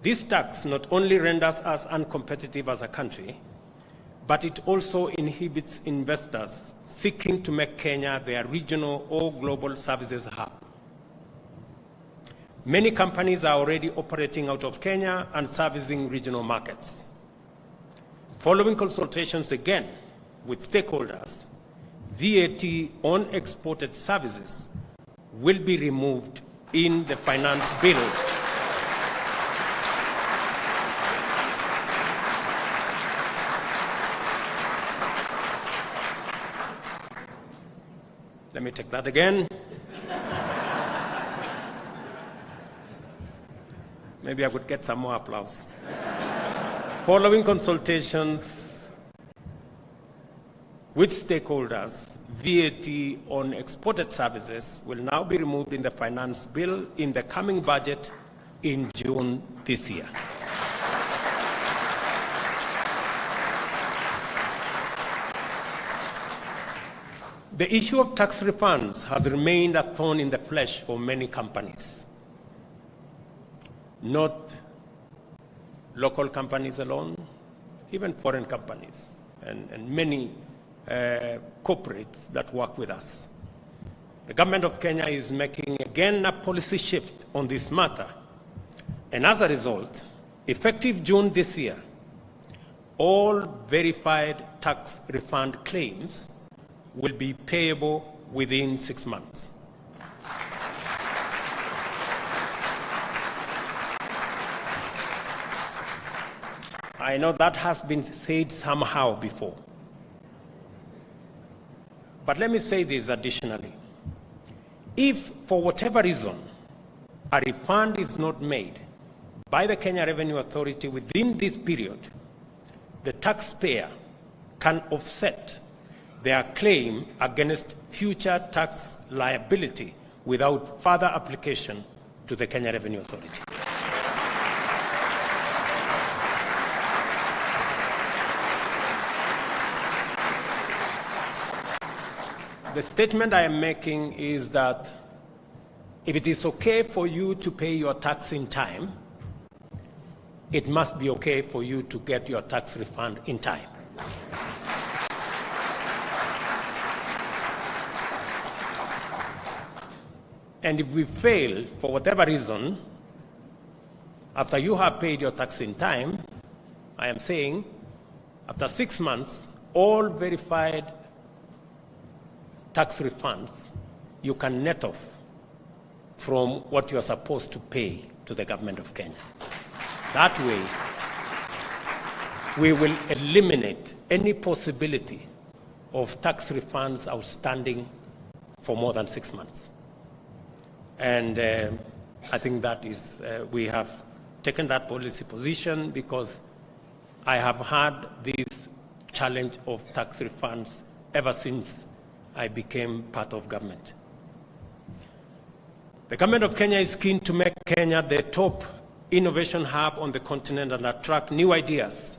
This tax not only renders us uncompetitive as a country, but it also inhibits investors seeking to make Kenya their regional or global services hub. Many companies are already operating out of Kenya and servicing regional markets. Following consultations again with stakeholders, VAT on exported services will be removed in the finance bill. Let me take that again. Maybe I could get some more applause. Following consultations with stakeholders, VAT on exported services will now be removed in the finance bill in the coming budget in June this year. The issue of tax refunds has remained a thorn in the flesh for many companies. Not local companies alone, even foreign companies and many corporates that work with us. The government of Kenya is making again a policy shift on this matter. And as a result, effective June this year, all verified tax refund claims will be payable within 6 months. I know that has been said somehow before. But let me say this additionally. If, for whatever reason, a refund is not made by the Kenya Revenue Authority within this period, the taxpayer can offset their claim against future tax liability without further application to the Kenya Revenue Authority. The statement I am making is that if it is okay for you to pay your tax in time, it must be okay for you to get your tax refund in time. And if we fail, for whatever reason, after you have paid your tax in time, I am saying, after 6 months, all verified tax refunds you can net off from what you are supposed to pay to the government of Kenya. That way, we will eliminate any possibility of tax refunds outstanding for more than 6 months. And I think that is, we have taken that policy position because I have had this challenge of tax refunds ever since I became part of government. The government of Kenya is keen to make Kenya the top innovation hub on the continent and attract new ideas,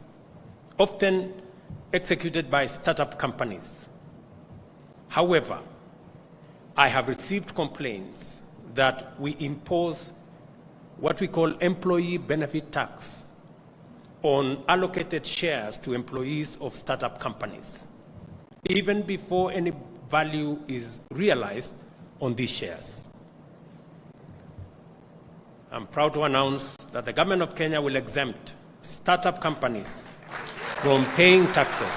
often executed by startup companies. However, I have received complaints that we impose what we call employee benefit tax on allocated shares to employees of startup companies, even before any value is realized on these shares. I'm proud to announce that the government of Kenya will exempt startup companies from paying taxes.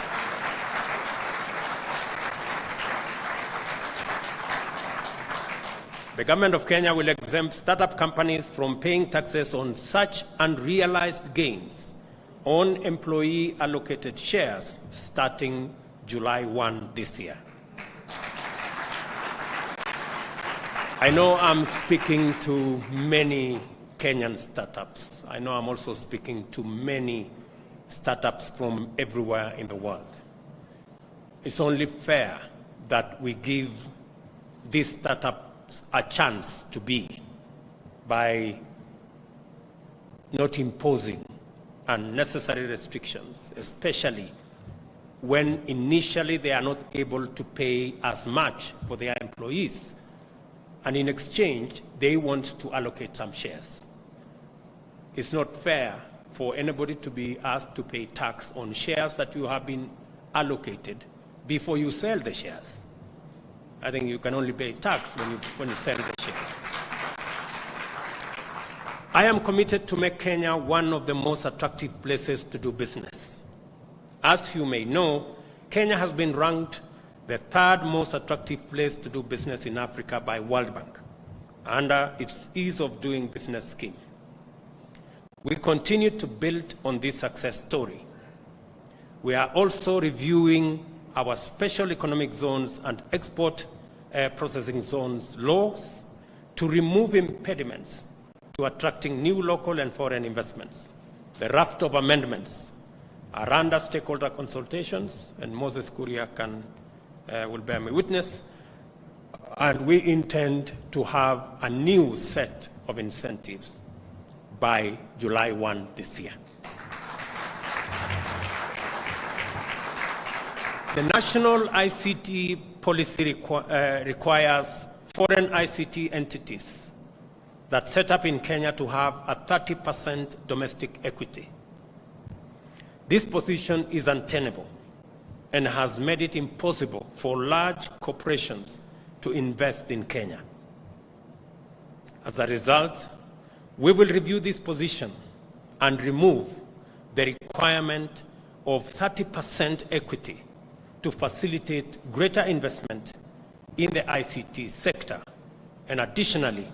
The government of Kenya will exempt startup companies from paying taxes on such unrealized gains on employee allocated shares starting July 1 this year. I know I'm speaking to many Kenyan startups. I know I'm also speaking to many startups from everywhere in the world. It's only fair that we give these startups a chance to be by not imposing unnecessary restrictions, especially when initially they are not able to pay as much for their employees, and in exchange they want to allocate some shares. it's not fair for anybody to be asked to pay tax on shares that you have been allocated before you sell the shares. I think you can only pay tax when you sell the shares. I am committed to make Kenya one of the most attractive places to do business. As you may know, Kenya has been ranked the third most attractive place to do business in Africa by World Bank under its ease of doing business scheme. We continue to build on this success story. We are also reviewing our special economic zones and export processing zones laws to remove impediments to attracting new local and foreign investments. The raft of amendments are under stakeholder consultations, and Moses Kuria will bear me witness, and we intend to have a new set of incentives by July 1 this year. The national ICT policy requires foreign ICT entities that set up in Kenya to have a 30% domestic equity. This position is untenable and has made it impossible for large corporations to invest in Kenya. As a result, we will review this position and remove the requirement of 30% equity to facilitate greater investment in the ICT sector. And additionally,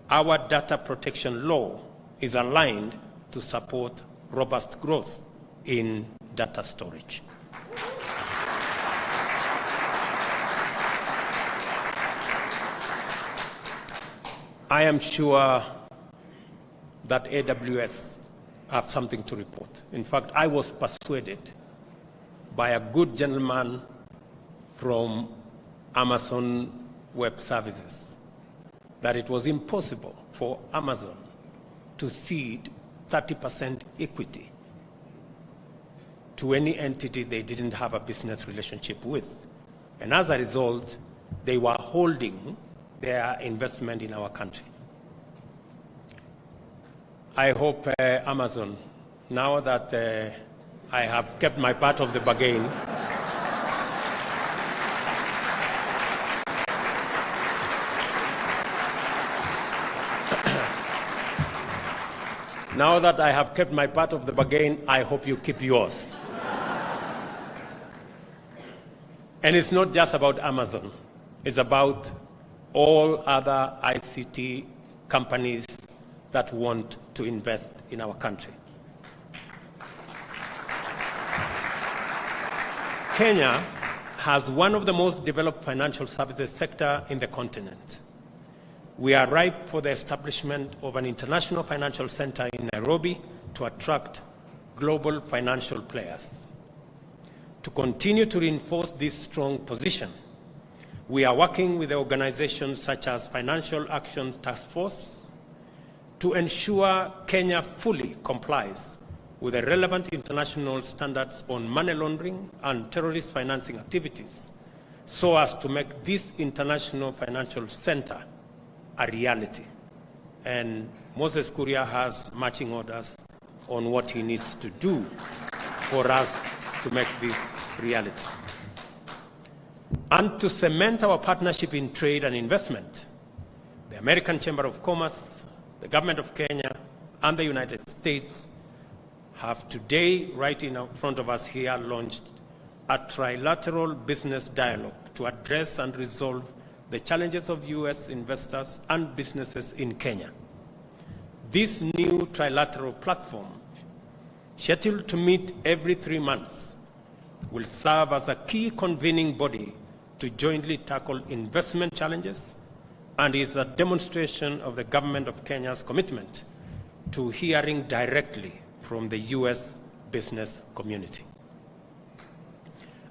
our data protection law is aligned to support robust growth in data storage. I am sure that AWS have something to report. In fact, I was persuaded by a good gentleman from Amazon Web Services that it was impossible for Amazon to cede 30% equity to any entity they didn't have a business relationship with. And as a result, they were holding their investment in our country. I hope Amazon, now that I have kept my part of the bargain, now that I have kept my part of the bargain, I hope you keep yours. And it's not just about Amazon. It's about all other ICT companies that want to invest in our country. Kenya has one of the most developed financial services sector in the continent. We are ripe for the establishment of an international financial center in Nairobi to attract global financial players. To continue to reinforce this strong position, we are working with organizations such as Financial Action Task Force to ensure Kenya fully complies with the relevant international standards on money laundering and terrorist financing activities, so as to make this international financial center a reality. And Moses Kuria has marching orders on what he needs to do for us to make this reality. And to cement our partnership in trade and investment, the American Chamber of Commerce, the government of Kenya, and the United States have today, right in front of us here, launched a trilateral business dialogue to address and resolve the challenges of U.S. investors and businesses in Kenya. This new trilateral platform, scheduled to meet every 3 months, will serve as a key convening body to jointly tackle investment challenges and is a demonstration of the government of Kenya's commitment to hearing directly from the U.S. business community.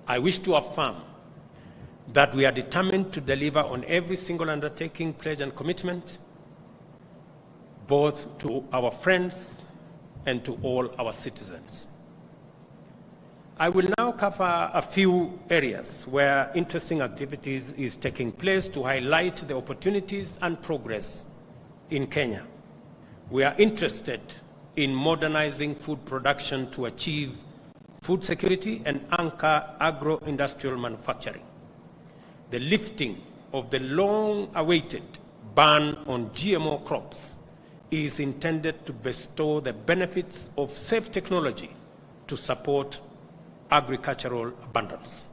I wish to affirm that we are determined to deliver on every single undertaking, pledge, and commitment, both to our friends and to all our citizens. I will now cover a few areas where interesting activities is taking place to highlight the opportunities and progress in Kenya. We are interested in modernizing food production to achieve food security and anchor agro-industrial manufacturing. The lifting of the long-awaited ban on GMO crops is intended to bestow the benefits of safe technology to support agricultural abundance.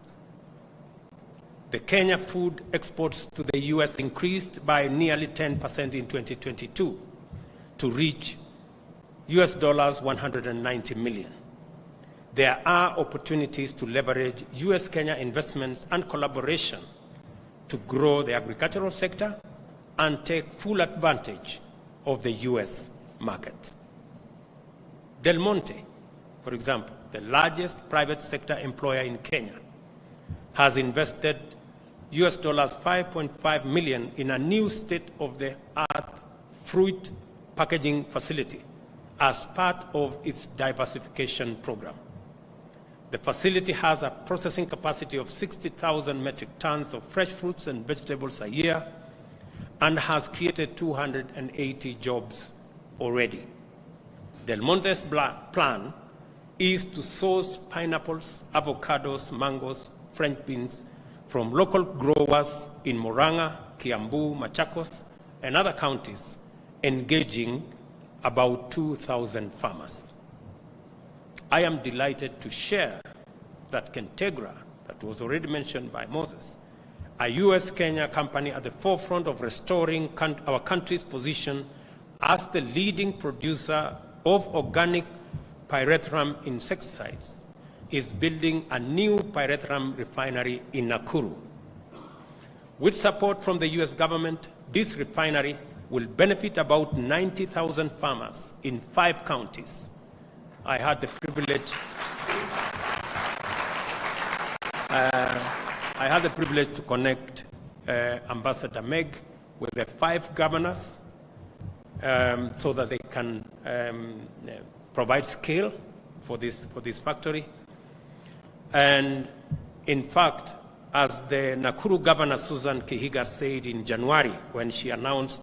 The Kenya food exports to the US increased by nearly 10% in 2022 to reach US dollars 190 million. There are opportunities to leverage US-Kenya investments and collaboration to grow the agricultural sector and take full advantage of the US market. Del Monte, for example, the largest private sector employer in Kenya, has invested US dollars 5.5 million in a new state-of-the-art fruit packaging facility as part of its diversification program. The facility has a processing capacity of 60,000 metric tons of fresh fruits and vegetables a year and has created 280 jobs already. Del Monte's plan is to source pineapples, avocados, mangoes, French beans from local growers in Murang'a, Kiambu, Machakos, and other counties, engaging about 2,000 farmers. I am delighted to share that Kentegra, that was already mentioned by Moses, a US-Kenya company at the forefront of restoring our country's position as the leading producer of organic pyrethrum insecticides, is building a new pyrethrum refinery in Nakuru. With support from the US government, this refinery will benefit about 90,000 farmers in 5 counties. I had the privilege to connect Ambassador Meg with the 5 governors so that they can provide scale for this factory. And in fact, as the Nakuru Governor Susan Kihiga said in January when she announced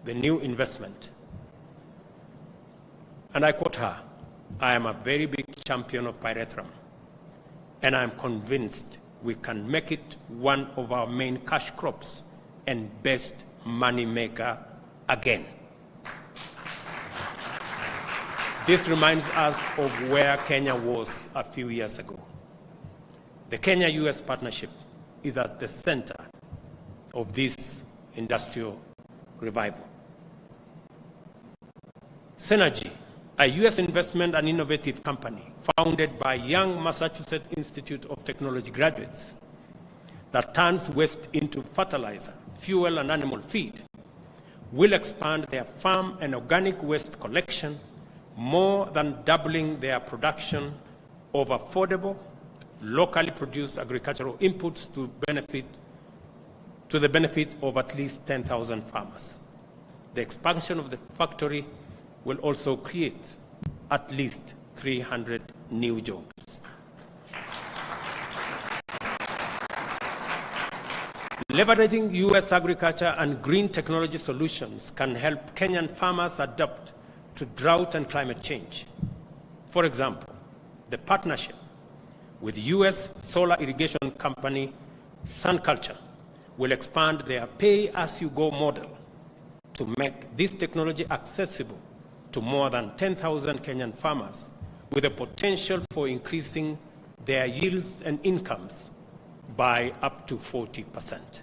the new investment, and I quote her, "I am a very big champion of pyrethrum, and I am convinced we can make it one of our main cash crops and best money maker again." This reminds us of where Kenya was a few years ago. The Kenya-US partnership is at the center of this industrial revival. Synergy, a US investment and innovative company founded by young Massachusetts Institute of Technology graduates that turns waste into fertilizer, fuel, and animal feed, will expand their farm and organic waste collection, more than doubling their production of affordable, locally produced agricultural inputs to the benefit of at least 10,000 farmers. The expansion of the factory will also create at least 300 new jobs. Leveraging US agriculture and green technology solutions can help Kenyan farmers adapt to drought and climate change. For example, the partnership with US solar irrigation company SunCulture will expand their pay-as-you-go model to make this technology accessible to more than 10,000 Kenyan farmers, with the potential for increasing their yields and incomes by up to 40%.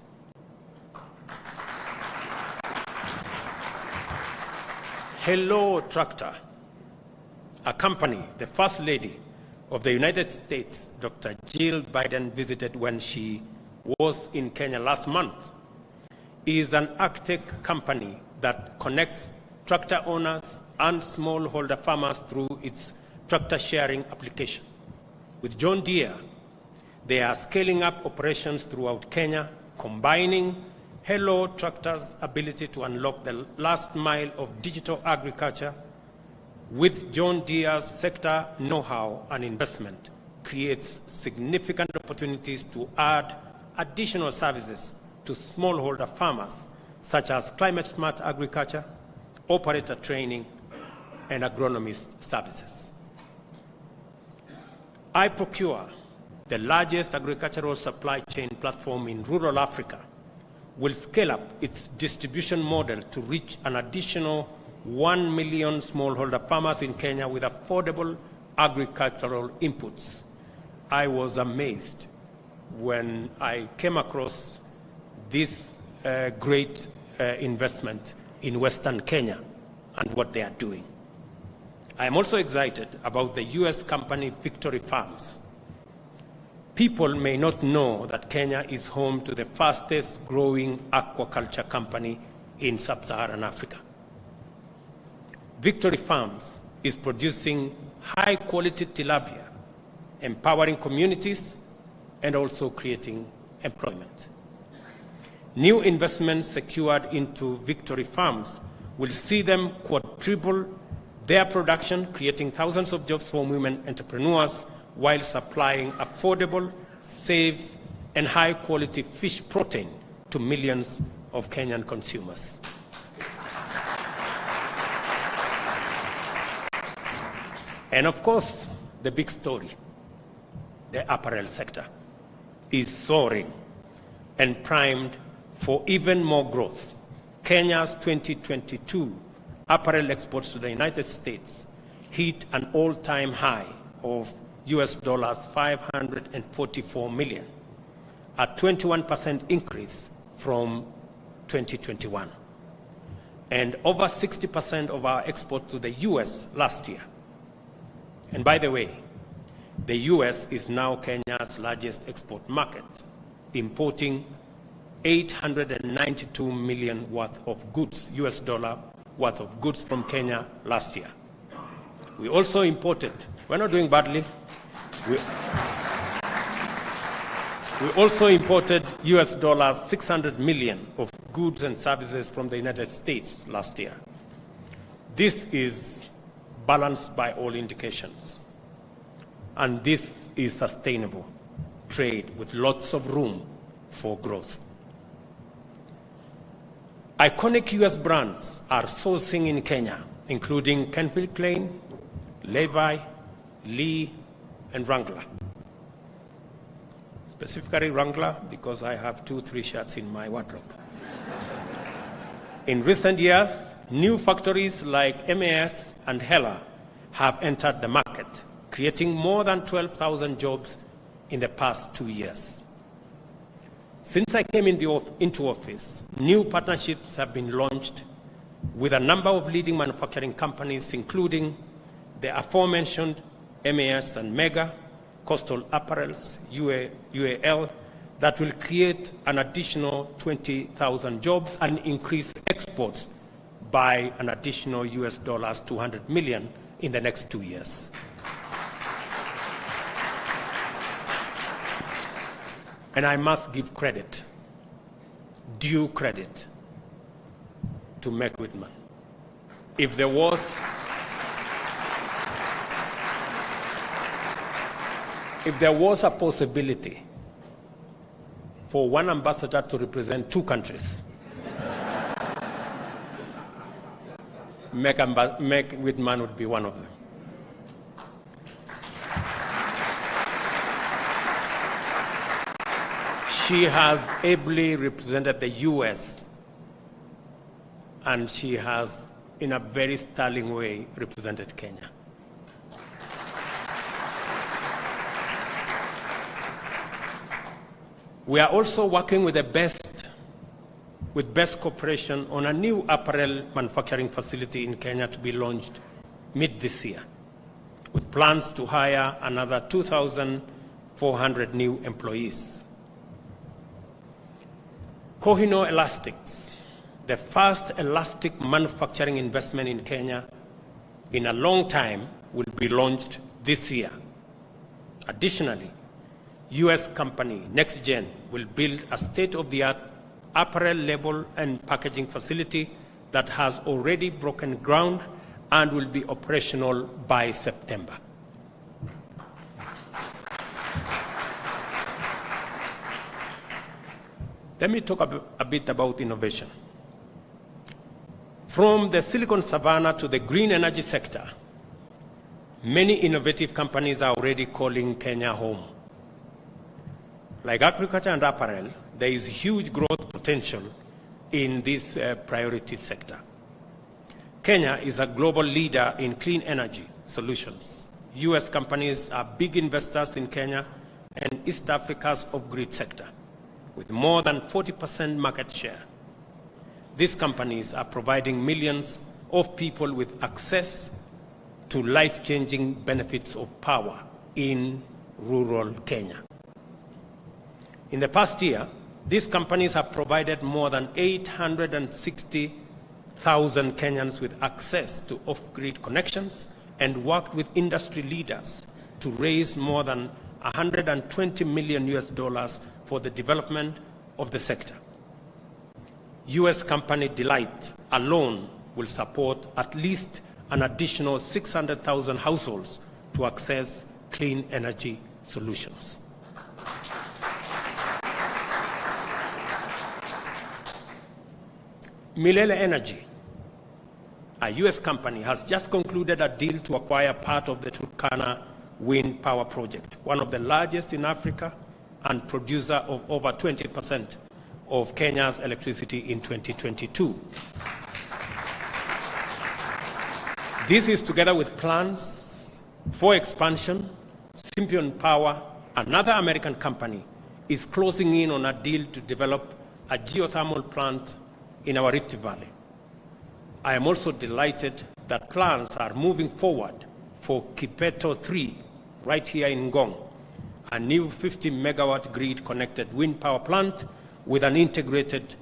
Hello Tractor, a company the First Lady of the United States, Dr. Jill Biden, visited when she was in Kenya last month, is an agtech company that connects tractor owners and smallholder farmers through its tractor sharing application. With John Deere, they are scaling up operations throughout Kenya, combining Hello Tractor's ability to unlock the last mile of digital agriculture with John Deere's sector know-how and investment, creates significant opportunities to add additional services to smallholder farmers, such as climate-smart agriculture, operator training, and agronomist services. I procure the largest agricultural supply chain platform in rural Africa, will scale up its distribution model to reach an additional 1 million smallholder farmers in Kenya with affordable agricultural inputs. I was amazed when I came across this great investment in Western Kenya and what they are doing. I am also excited about the US company Victory Farms. People may not know that Kenya is home to the fastest growing aquaculture company in sub-Saharan Africa. Victory Farms is producing high-quality tilapia, empowering communities and also creating employment. New investments secured into Victory Farms will see them quadruple their production, creating thousands of jobs for women entrepreneurs while supplying affordable, safe, and high-quality fish protein to millions of Kenyan consumers. And of course, the big story, the apparel sector, is soaring and primed for even more growth. Kenya's 2022 apparel exports to the United States hit an all-time high of US dollars 544 million, a 21% increase from 2021, and over 60% of our exports to the US last year. And by the way, the US is now Kenya's largest export market, importing 892 million worth of goods, US dollar worth of goods from Kenya last year. We also imported, we're not doing badly, we also imported US dollars 600 million of goods and services from the United States last year. This is balanced by all indications. And this is sustainable trade with lots of room for growth. Iconic US brands are sourcing in Kenya, including Calvin Klein, Levi, Lee, and Wrangler. Specifically Wrangler, because I have 2-3 shirts in my wardrobe. In recent years, new factories like MAS and Hella have entered the market, creating more than 12,000 jobs in the past 2 years. Since I came into office, new partnerships have been launched with a number of leading manufacturing companies, including the aforementioned MAS and Mega, Coastal Apparels, UAL, that will create an additional 20,000 jobs and increase exports by an additional US dollars 200 million in the next 2 years. And I must give credit, due credit, to Meg Whitman. If there was a possibility for one ambassador to represent 2 countries, Meg Whitman would be one of them. She has ably represented the US, and she has, in a very sterling way, represented Kenya. We are also working with Best Corporation on a new apparel manufacturing facility in Kenya to be launched mid this year, with plans to hire another 2,400 new employees. Kohinoor Elastics, the first elastic manufacturing investment in Kenya in a long time, will be launched this year. Additionally, US company NextGen will build a state-of-the-art apparel label and packaging facility that has already broken ground and will be operational by September. Let me talk a bit about innovation. From the Silicon Savannah to the green energy sector, many innovative companies are already calling Kenya home. Like agriculture and apparel, there is huge growth potential in this priority sector. Kenya is a global leader in clean energy solutions. US companies are big investors in Kenya and East Africa's off-grid sector, with more than 40% market share. These companies are providing millions of people with access to life-changing benefits of power in rural Kenya. In the past year, these companies have provided more than 860,000 Kenyans with access to off-grid connections and worked with industry leaders to raise more than $120 million for the development of the sector. US company Delight alone will support at least an additional 600,000 households to access clean energy solutions. Milele Energy, a US company, has just concluded a deal to acquire part of the Turkana wind power project, one of the largest in Africa and producer of over 20% of Kenya's electricity in 2022. This is together with plans for expansion. Sympion Power, another American company, is closing in on a deal to develop a geothermal plant in our Rift Valley. I am also delighted that plans are moving forward for Kipeto 3 right here in Ngong, a new 50-megawatt grid-connected wind power plant with an integrated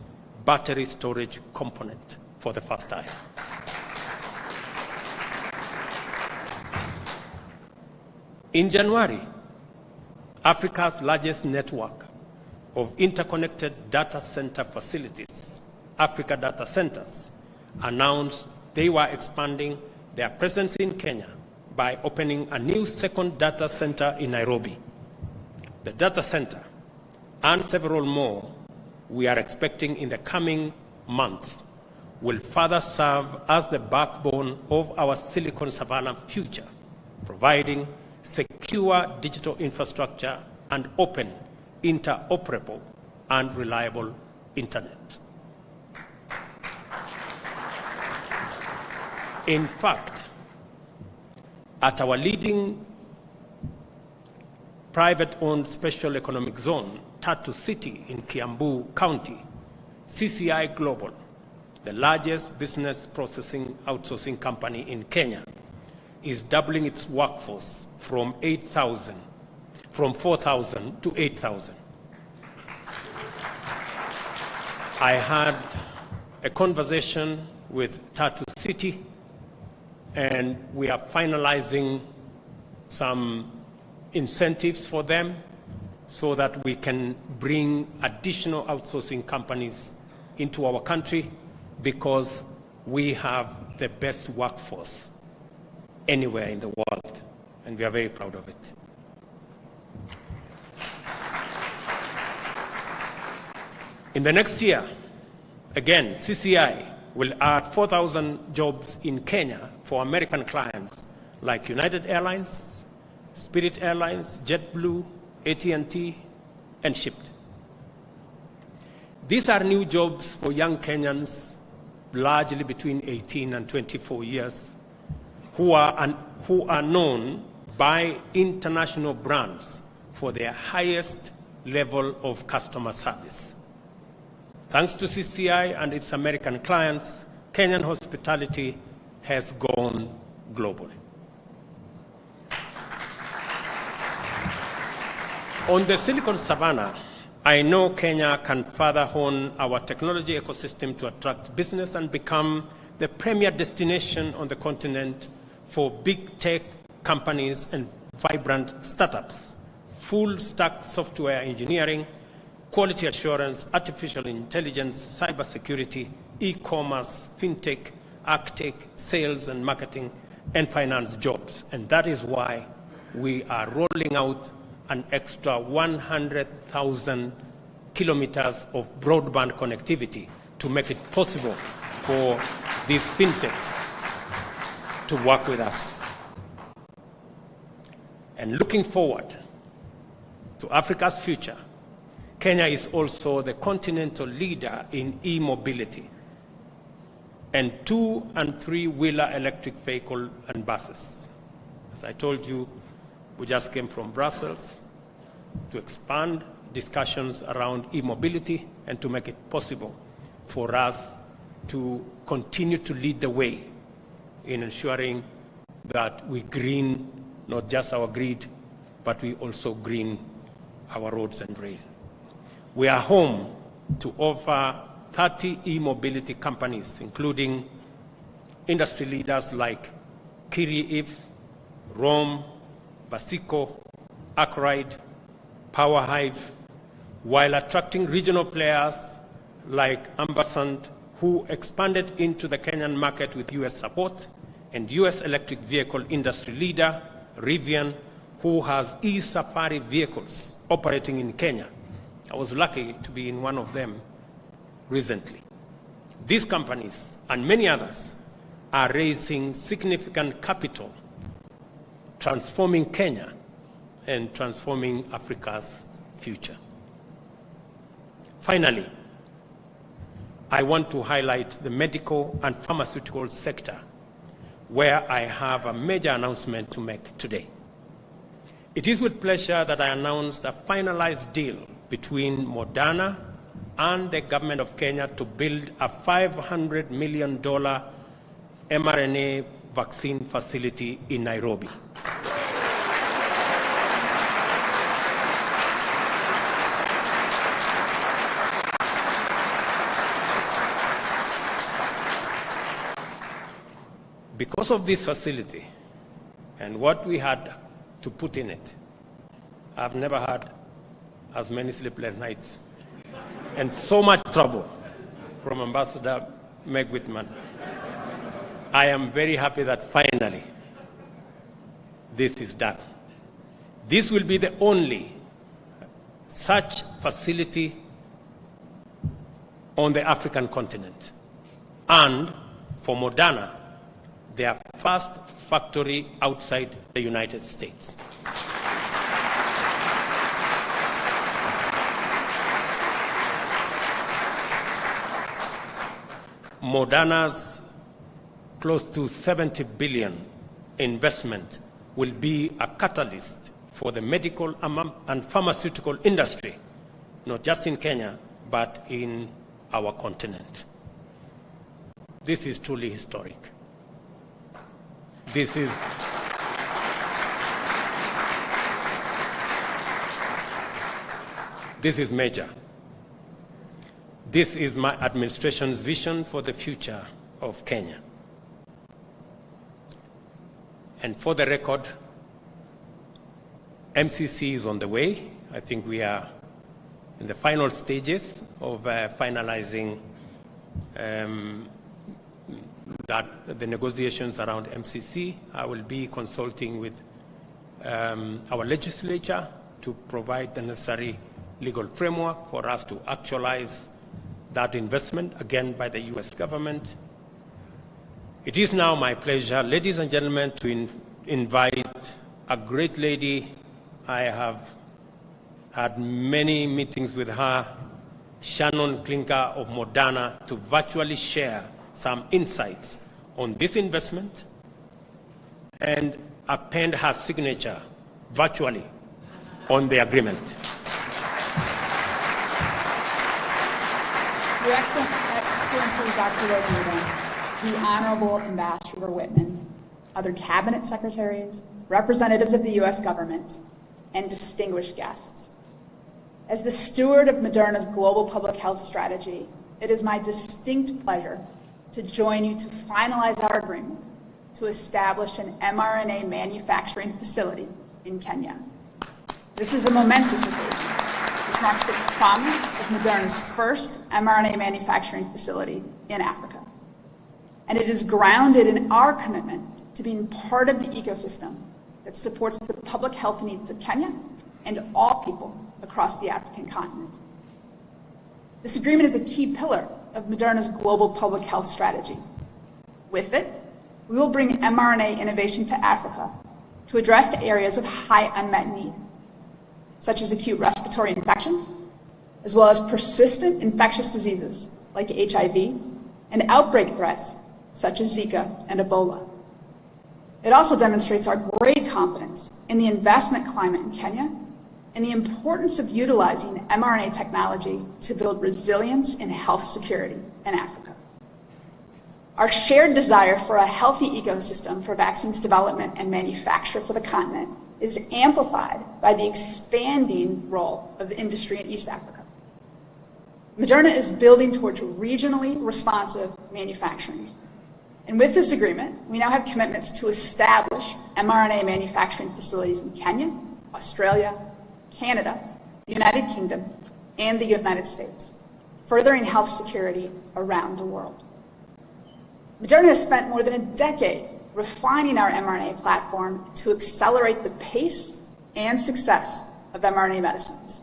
battery storage component for the first time. In January, Africa's largest network of interconnected data center facilities, Africa Data Centers, announced they were expanding their presence in Kenya by opening a new second data center in Nairobi. The data center and several more we are expecting in the coming months will further serve as the backbone of our Silicon Savannah future, providing secure digital infrastructure and open, interoperable, and reliable internet. In fact, at our leading private-owned special economic zone, Tatu City in Kiambu County, CCI Global, the largest business processing outsourcing company in Kenya, is doubling its workforce from 4,000 to 8,000. I had a conversation with Tatu City, and we are finalizing some incentives for them so that we can bring additional outsourcing companies into our country, because we have the best workforce anywhere in the world, and we are very proud of it. In the next year, again, CCI will add 4,000 jobs in Kenya for American clients like United Airlines, Spirit Airlines, JetBlue, AT&T, and Shipped. These are new jobs for young Kenyans, largely between 18 and 24 years, who are known by international brands for their highest level of customer service. Thanks to CCI and its American clients, Kenyan hospitality has gone global. On the Silicon Savannah, I know Kenya can further hone our technology ecosystem to attract business and become the premier destination on the continent for big tech companies and vibrant startups. Full-stack software engineering, quality assurance, artificial intelligence, cybersecurity, e-commerce, fintech, agtech, sales and marketing, and finance jobs. And that is why we are rolling out an extra 100,000 kilometers of broadband connectivity to make it possible for these fintechs to work with us. And looking forward to Africa's future, Kenya is also the continental leader in e-mobility and 2- and 3-wheeler electric vehicle and buses. As I told you, we just came from Brussels to expand discussions around e-mobility and to make it possible for us to continue to lead the way in ensuring that we green not just our grid, but we also green our roads and rail. We are home to over 30 e-mobility companies, including industry leaders like Kiri, Rome, Basico, Arkwright, PowerHive, while attracting regional players like Ampersand, who expanded into the Kenyan market with US support, and US electric vehicle industry leader, Rivian, who has e-Safari vehicles operating in Kenya. I was lucky to be in one of them recently. These companies and many others are raising significant capital, transforming Kenya and transforming Africa's future. Finally, I want to highlight the medical and pharmaceutical sector, where I have a major announcement to make today. It is with pleasure that I announce a finalized deal between Moderna and the government of Kenya to build a $500 million mRNA vaccine facility in Nairobi. Because of this facility and what we had to put in it, I've never had as many sleepless nights and so much trouble from Ambassador Meg Whitman. I am very happy that finally this is done. This will be the only such facility on the African continent, and for Moderna, their first factory outside the United States. Moderna's close to $70 billion investment will be a catalyst for the medical and pharmaceutical industry, not just in Kenya, but in our continent. This is truly historic. This is major. This is my administration's vision for the future of Kenya. And for the record, MCC is on the way. I think we are in the final stages of finalizing the negotiations around MCC. I will be consulting with our legislature to provide the necessary legal framework for us to actualize that investment, again, by the US government. It is now my pleasure, ladies and gentlemen, to invite a great lady. I have had many meetings with her, Shannon Klinker of Moderna, to virtually share some insights on this investment and append her signature virtually on the agreement. Your Excellency, Dr. Rodriguez, the Honorable Ambassador Whitman, other cabinet secretaries, representatives of the U.S. government, and distinguished guests. As the steward of Moderna's global public health strategy, it is my distinct pleasure to join you to finalize our agreement to establish an mRNA manufacturing facility in Kenya. This is a momentous occasion, which marks the promise of Moderna's first mRNA manufacturing facility in Africa. And it is grounded in our commitment to being part of the ecosystem that supports the public health needs of Kenya and all people across the African continent. This agreement is a key pillar of Moderna's global public health strategy, With it, we will bring mRNA innovation to Africa to address areas of high unmet need, such as acute respiratory infections, as well as persistent infectious diseases like HIV and outbreak threats such as Zika and Ebola. It also demonstrates our great confidence in the investment climate in Kenya and the importance of utilizing mRNA technology to build resilience in health security in Africa. Our shared desire for a healthy ecosystem for vaccines development and manufacture for the continent is amplified by the expanding role of industry in East Africa. Moderna is building towards regionally responsive manufacturing. And with this agreement, we now have commitments to establish mRNA manufacturing facilities in Kenya, Australia, Canada, the United Kingdom, and the United States, furthering health security around the world. Moderna has spent more than a decade refining our mRNA platform to accelerate the pace and success of mRNA medicines.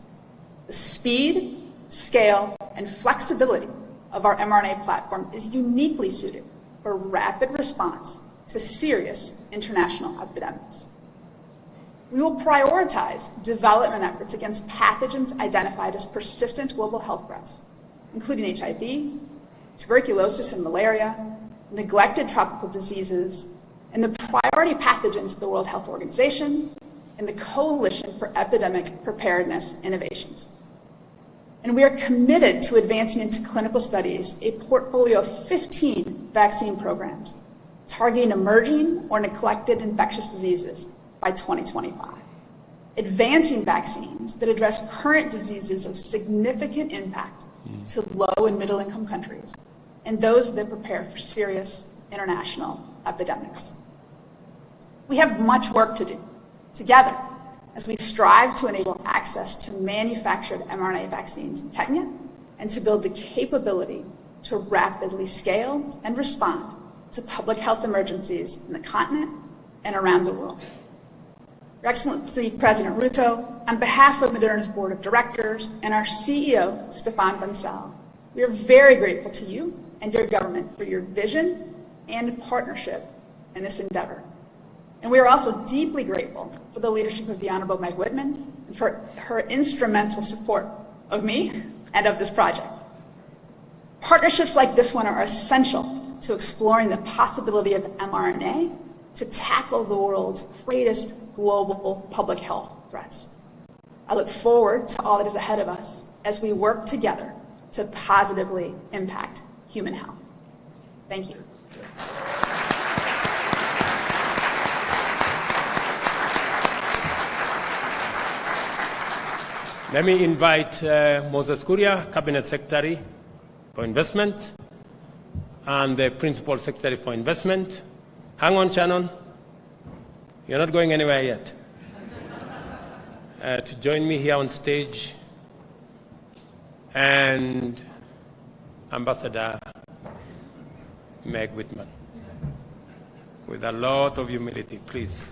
The speed, scale, and flexibility of our mRNA platform is uniquely suited for rapid response to serious international epidemics. We will prioritize development efforts against pathogens identified as persistent global health threats, including HIV, tuberculosis and malaria, neglected tropical diseases, and the priority pathogens of the World Health Organization and the Coalition for Epidemic Preparedness Innovations. And we are committed to advancing into clinical studies a portfolio of 15 vaccine programs targeting emerging or neglected infectious diseases by 2025, advancing vaccines that address current diseases of significant impact to low and middle income countries, and those that prepare for serious international epidemics. We have much work to do together as we strive to enable access to manufactured mRNA vaccines in Kenya and to build the capability to rapidly scale and respond to public health emergencies in the continent and around the world. Your Excellency, President Ruto, on behalf of Moderna's Board of Directors and our CEO, Stéphane Bancel, we are very grateful to you and your government for your vision and partnership in this endeavor. And we are also deeply grateful for the leadership of the Honorable Meg Whitman and for her instrumental support of me and of this project. Partnerships like this one are essential to exploring the possibility of mRNA to tackle the world's greatest global public health threats. I look forward to all that is ahead of us as we work together to positively impact human health. Thank you. Let me invite Moses Kuria, Cabinet Secretary for Investment, and the Principal Secretary for Investment. Hang on, Shannon. You're not going anywhere yet. To join me here on stage, and Ambassador Meg Whitman. With a lot of humility, please.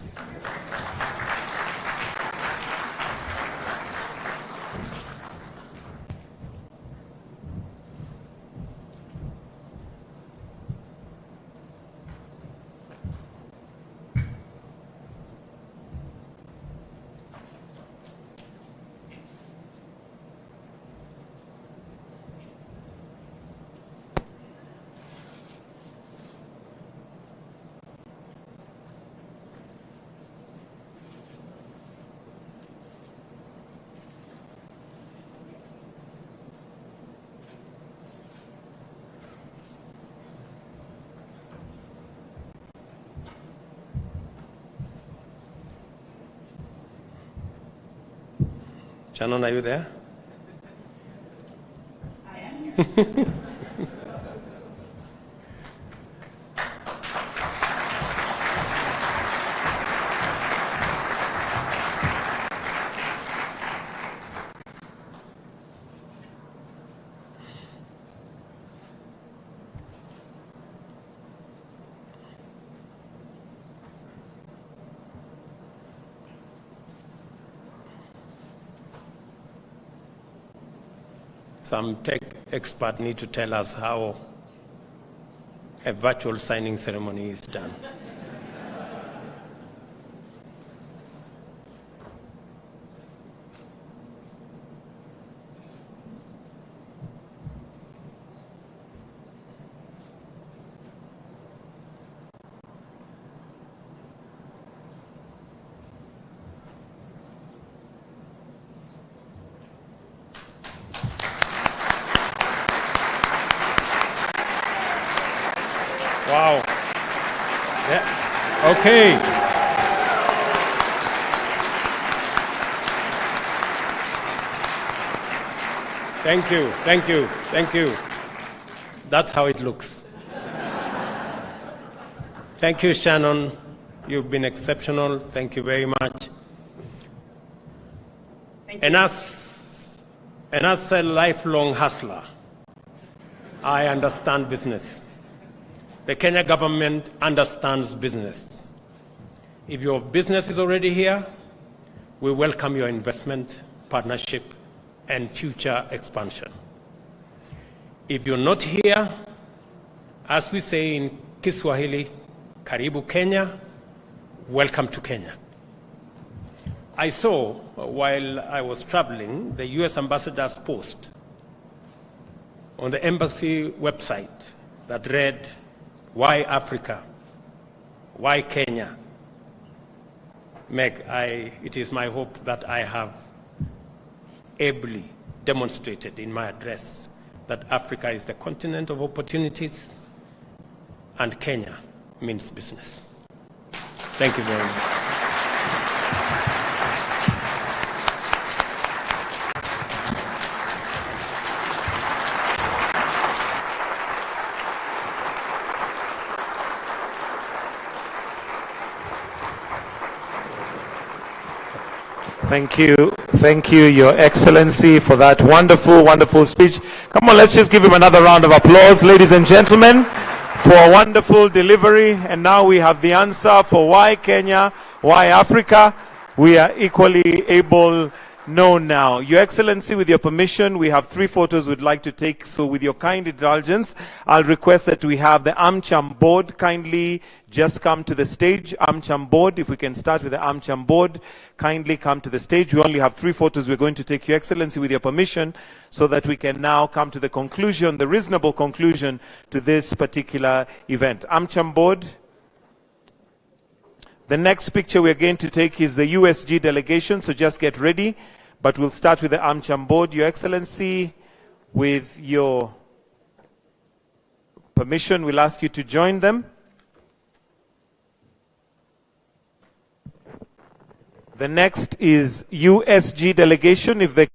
Shannon, are you there? I am here. Some tech expert need to tell us how a virtual signing ceremony is done. Wow. Yeah. Okay. Thank you, thank you, thank you. That's how it looks. Thank you, Shannon. You've been exceptional. Thank you very much. Thank you. And as a lifelong hustler, I understand business. The Kenya government understands business. If your business is already here, we welcome your investment, partnership, and future expansion. If you're not here, as we say in Kiswahili, Karibu Kenya, welcome to Kenya. I saw, while I was traveling, the US ambassador's post on the embassy website that read, "Why Africa? Why Kenya?" Meg, it is my hope that I have ably demonstrated in my address that Africa is the continent of opportunities and Kenya means business. Thank you very much. Thank you, Your Excellency, for that wonderful, wonderful speech. Come on, let's just give him another round of applause, ladies and gentlemen, for a wonderful delivery. And now we have the answer for why Kenya, why Africa. We are equally able known now. Your Excellency, with your permission, we have 3 photos we'd like to take. So with your kind indulgence, I'll request that we have the AmCham board kindly just come to the stage. AmCham board, if we can start with the AmCham board, kindly come to the stage. We only have 3 photos we're going to take, Your Excellency, with your permission, so that we can now come to the conclusion, the reasonable conclusion to this particular event. AmCham board. The next picture we're going to take is the USG delegation, so just get ready. But we'll start with the AmCham board. Your Excellency, with your permission, we'll ask you to join them. The next is USG delegation. If they